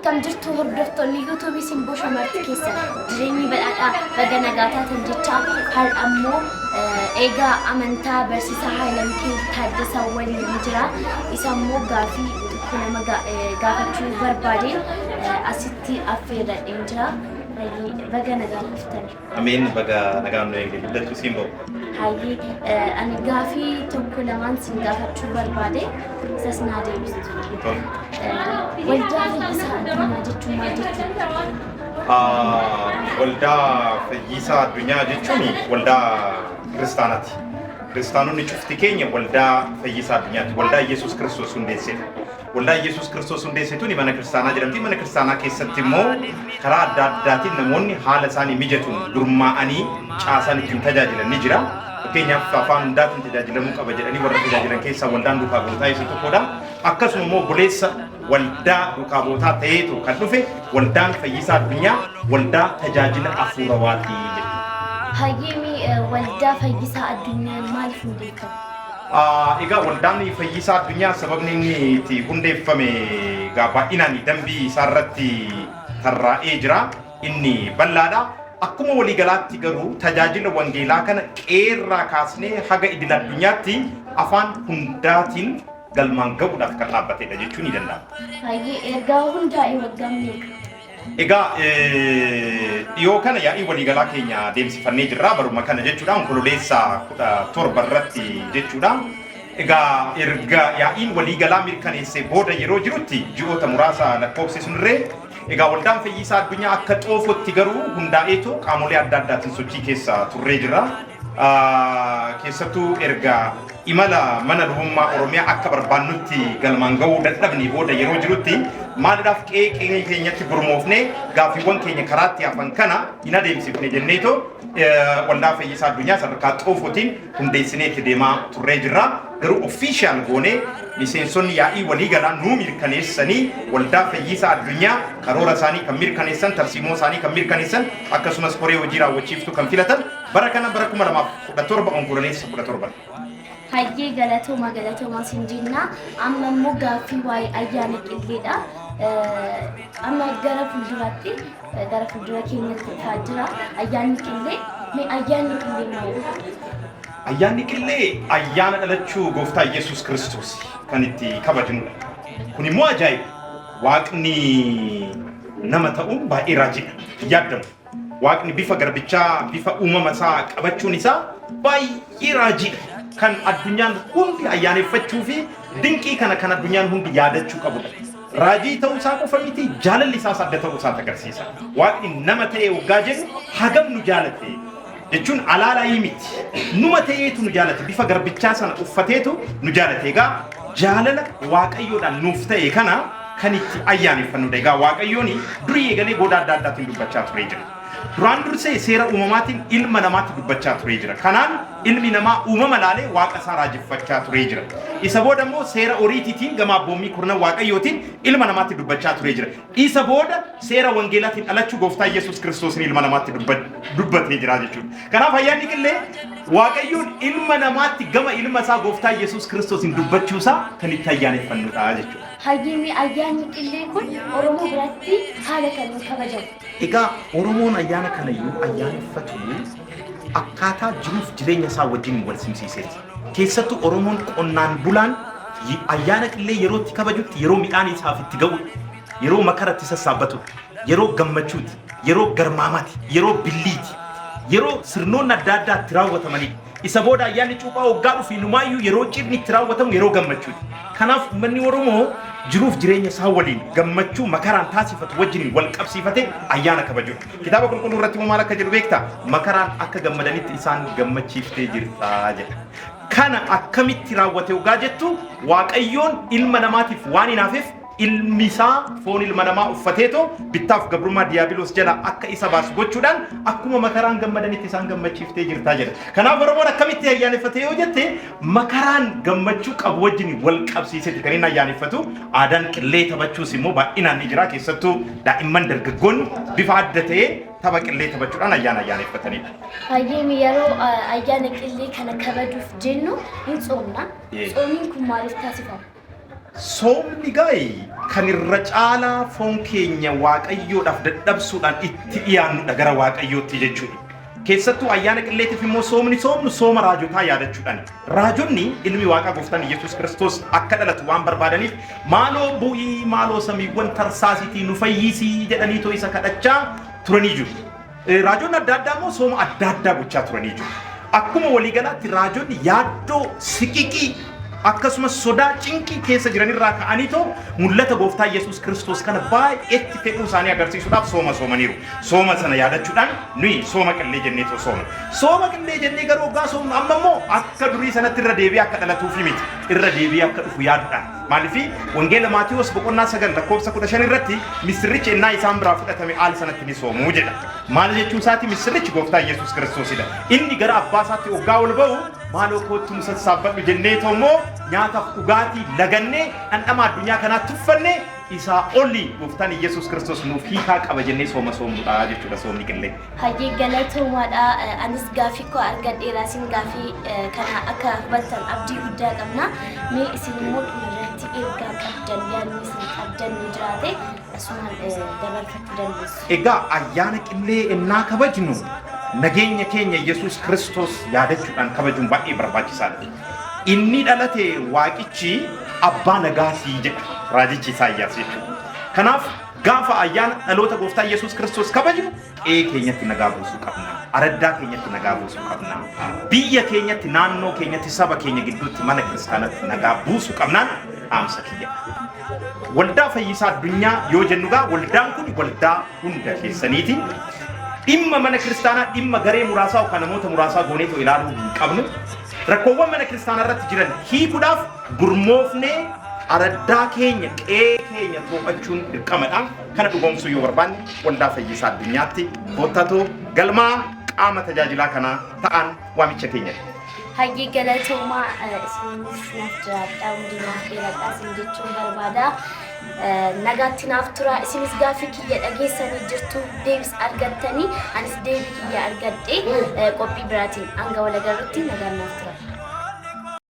أكم جرت هردفت اليوتيوب سيمبو شمرت كيسة دريني بقى نجاتات الجتة هل أمو إيجا أمنتا برسيسا هاي لمكين تحدث أولي المجرى يسمو قافي كنا قافتشو بربادين أستي أفيدا إنجرا بقى نجاتفتني أمين بقى نجامنا يجي بدأت سيمبو هاي أنا قافي تقول لمن سنقافتشو بربادين سسنا ديبست والدا فيسا ما جتو والدا فيسا الدنيا جتوني والدا كريستاناتي كريستانوني شفتي كينيا والدا فيسا الدنيا والدا يسوع كريستوس هندسة والدا يسوع كريستوس هندسة توني من كريستانا جرمتي من كريستانا كيستمو كرا داتي نموني حال ساني ميجتون درما أني شاساني تنتجا جل نجرا كينيا فافان دات تنتجا جل مك أبجر أني ورا تنتجا جل كيسا والدان دوكا بوتاي ستوكودا أكاس مو بوليس والدا دوكا بوتا تيتو كتوفي والدان فيسا الدنيا والدا تجاجل أفورواتي هايمي والدا فيسا الدنيا مالف مديكم إيجا والدان فيسا الدنيا سببني تي هندي فمي غابا إناني دمبي سارتي ترى إجرا إني بلادا أكما ولي غلاتي غرو تجاجل وانجيلا كان إيرا كاسني حاجة إدلا الدنيا تي أفان هنداتين galman gabu da kan labbate da jechuni danda hayi erga hunda I wagamni ega yo kana ya I wali gala kenya deemsifannee jirra baruma kana jechuudhaan kololeessa torbarratti jechuudhaan ega erga ya in wali gala mirkaneesse booda yeroo jirutti ji'oota muraasa lakkoofsisunirree ega waldaan fayyisaa addunyaa akka xoofotti garuu hundaa'eetu qaamolee adda addaatiin sochii keessa turree jirra keessattuu erga imala mana dhummaa Oromiyaa akka barbaannutti galmaan ga'uu dadhabni booda yeroo jirutti maaliidhaaf qeeqee keenyatti gurmoofne gaaffiiwwan keenya karaatti hafan kana hin adeemsifne jenneetoo waldaa fayyisaa addunyaa sadarkaa xoofootiin hundeessineetti deemaa turree jirra garuu official goonee miseensonni yaa'ii waliigalaa nuu mirkaneessanii waldaa fayyisaa addunyaa karoora isaanii kan mirkaneessan tarsiimoo isaanii kan mirkaneessan akkasumas koree hojii raawwachiiftuu kan filatan bara kana bara 2017 onkololeessa 17 hayyee galatoomaa sinjinna amma immoo gaaffii waa'ee ayyaana qilleedha amma gara fuuldura keenyatti taajira ayyaanni qillee mee ayyaanni qillee maali ayyaanni qillee ayyaana dhalachuu gooftaa Yesuus Kiristoos kan itti kabajnudha kun immoo ajaa'iba waaqni nama ta'uun baay'ee raajiidha yaadamu waaqni bifa garbichaa bifa uumama isaa qabachuun isaa baay'ee raajiidha kan addunyaan hundi ayyaaneffachuu fi dinqii kana addunyaan hundi yaadachuu qabudha. Raajii ta'uu isaa qofa miti jaalalli isaas adda ta'uu isaa agarsiisa. Waaqni nama ta'ee waggaa jennu hagam nu jaalate jechuun alaalaa miti. Numa ta'eetu nu jaalate bifa garbichaa sana uffateetu nu jaalate. Egaa jaalala waaqayyoodhaan nuuf ta'e kana kan itti ayyaaneffannudha. Egaa waaqayyoon durii eegalee goda adda addaatiin dubbachaa turee jira. duraan dursee seera uumamaatiin ilma namaatti dubbachaa turee jira. Kanaan ilmi namaa uumama laalee waaqa isaa raajeffachaa turee jira. Isa booda immoo seera oriitiitiin gama abboommii kurnan waaqayyootiin ilma namaatti dubbachaa turee jira. Isa booda seera wangeelaatiin dhalachuu gooftaa Yesuus Kiristoosiin ilma namaatti dubbatee jira jechuudha. Kanaaf ayyaanni qillee waaqayyoon ilma namaatti gama ilma isaa gooftaa Yesuus Kiristoosiin dubbachuu isaa kan itti ayyaaneffannudha jechuudha. Hayyimi ayyaanni qillee kun Oromoo biratti haala kamiin kabajamu? Egaa Oromoon ayyaana kanayyuu ayyaaneffatu akkaataa jiruuf jireenya isaa wajjin wal simsiiseeti. Keessattuu Oromoon qonnaan bulaan ayyaana qillee yeroo itti kabajutti yeroo midhaan isaaf itti ga'u, yeroo makaratti sassaabbatu, yeroo gammachuuti, yeroo garmaamaati, yeroo billiiti, yeroo sirnoonni adda addaa itti raawwatamanidha. Isa booda ayyaanni cuuphaa waggaa dhufu inumaayyuu yeroo cidhni itti raawwatamu yeroo gammachuuti. Kanaaf uummanni Oromoo jiruuf jireenya isaa waliin gammachuu makaraan taasifatu wajjin wal qabsiifatee ayyaana kabaju. Kitaaba qulqulluu irratti maal akka jedhu beektaa? Makaraan akka gammadanitti isaan gammachiiftee jirta jedha. Kana akkamitti raawwate waggaa jettu Waaqayyoon ilma namaatiif waan hinaafeef ilmi isaa foon ilma namaa uffateetoo bittaaf gabrummaa diiyaabiloos jala akka isa baasu gochuudhaan akkuma makaraan gammadanitti isaan gammachiiftee jirtaa jedha. Kanaaf Oromoon akkamitti ayyaaneffate yoo jette makaraan gammachuu qabu wajjin wal qabsiiseeti kan inni ayyaaneffatu. Aadaan qillee taphachuus immoo baay'inaan ni jira. Keessattuu daa'imman dargaggoonni bifa adda ta'een tapha qillee taphachuudhaan ayyaaneffatanidha. Hayyemi yeroo ayyaana qillee kana kabajuuf jennu hin tsoomna. Tsoomiin kun maaliif taasifama? Soomni gaa'e kan irra caalaa foon keenya waaqayyoodhaaf dadhabsuudhaan itti dhiyaannudha gara waaqayyootti jechuudha. Keessattuu ayyaana qilleetiif immoo soomni soomnu sooma raajotaa yaadachuudhaan. Raajonni ilmi waaqaa gooftaan Yesuus Kiristoos akka dhalatu waan barbaadaniif maaloo bu'ii maaloo samiiwwan tarsaasitii nu fayyisii jedhanii too isa kadhachaa turanii jiru. Raajonni adda addaa immoo sooma adda addaa gochaa turanii jiru. Akkuma waliigalaatti raajonni yaaddoo siqiqii akkasumas sodaa cinqii keessa jiranirraa ka'anii too mul'ata gooftaa Yesuus Kiristoos kana baay'eetti fedhuu isaanii agarsiisuudhaaf sooma soomaniiru. Sooma sana yaadachuudhaan nuyi sooma qillee jennee too soomna. Sooma qillee jennee garuu waggaa soomnu amma immoo akka durii sanatti irra deebi'ee akka dhalatuufi miti. Irra deebi'ee akka dhufu yaaduudhaan. Maaliifii wangeela Maatiyoos boqonnaa 9 lakkoofsa 15 irratti misirrichi ennaa isaan biraa fudhatame aal sanatti ni soomuu jedha. Maal jechuun isaati misirrichi gooftaa Yesuus Kiristoosidha. Inni gara abbaa isaatti waggaa ol ba'u maaloo kootti nu sassaabbadhu jennee toommoo nyaataaf dhugaatii lagannee dhandhama addunyaa kanaa tuffannee isaa olii gooftaan Yesuus Kiristoos nuuf hiikaa qaba jennee sooma soomnudha jechuudha soomni qillee. Hayyee galatoomaadha. Anis gaafii koo argadheera isin gaafii kana akka hubattan abdii guddaa qabna. Mee isin immoo dhumarratti ergaa qabdan yaadni isin qabdan ni jiraate asumaan dabarfachuu dandeessu. Egaa ayyaana qillee ennaa kabajnu nageenya keenya Yesuus Kiristoos yaadachuudhaan kabajuun baay'ee barbaachisaadha. Inni dhalate waaqichi abbaa nagaatii jedha raajichi Isaayyaas jechuudha. Kanaaf gaafa ayyaana dhaloota gooftaa Yesuus Kiristoos kabajnu qe'ee keenyatti nagaa buusuu qabna. Araddaa keenyatti nagaa buusuu qabna. Biyya keenyatti naannoo keenyatti saba keenya gidduutti mana kiristaanatti nagaa buusuu qabnaan dhaamsa kiyya. Waldaa fayyisaa addunyaa yoo jennugaa waldaan kun waldaa hunda keessaniiti. Dhimma mana kiristaanaa dhimma garee muraasaa yookaan namoota muraasaa gooneetoo ilaaluu hin qabnu. Rakkoowwan mana kiristaanaa irratti jiran hiikuudhaaf gurmoofnee araddaa keenya qe'ee keenya to'achuun dirqamadha. Kana dhugoomsuu yoo barbaanne waldaa fayyisaa addunyaatti kottatoo galmaa qaama tajaajilaa kanaa ta'an waamicha keenya. Hayyee galatoomaa isinis naaf jiraadhaa hundi naaf dheeradhaa isin jechuun barbaada. Nagaatti naaf tura isinis gaafii kiyya dhageessanii jirtu deebis argattanii anis deebii kiyya argadhee qophii biraatiin hanga wal agarrutti nagaan naaf tura.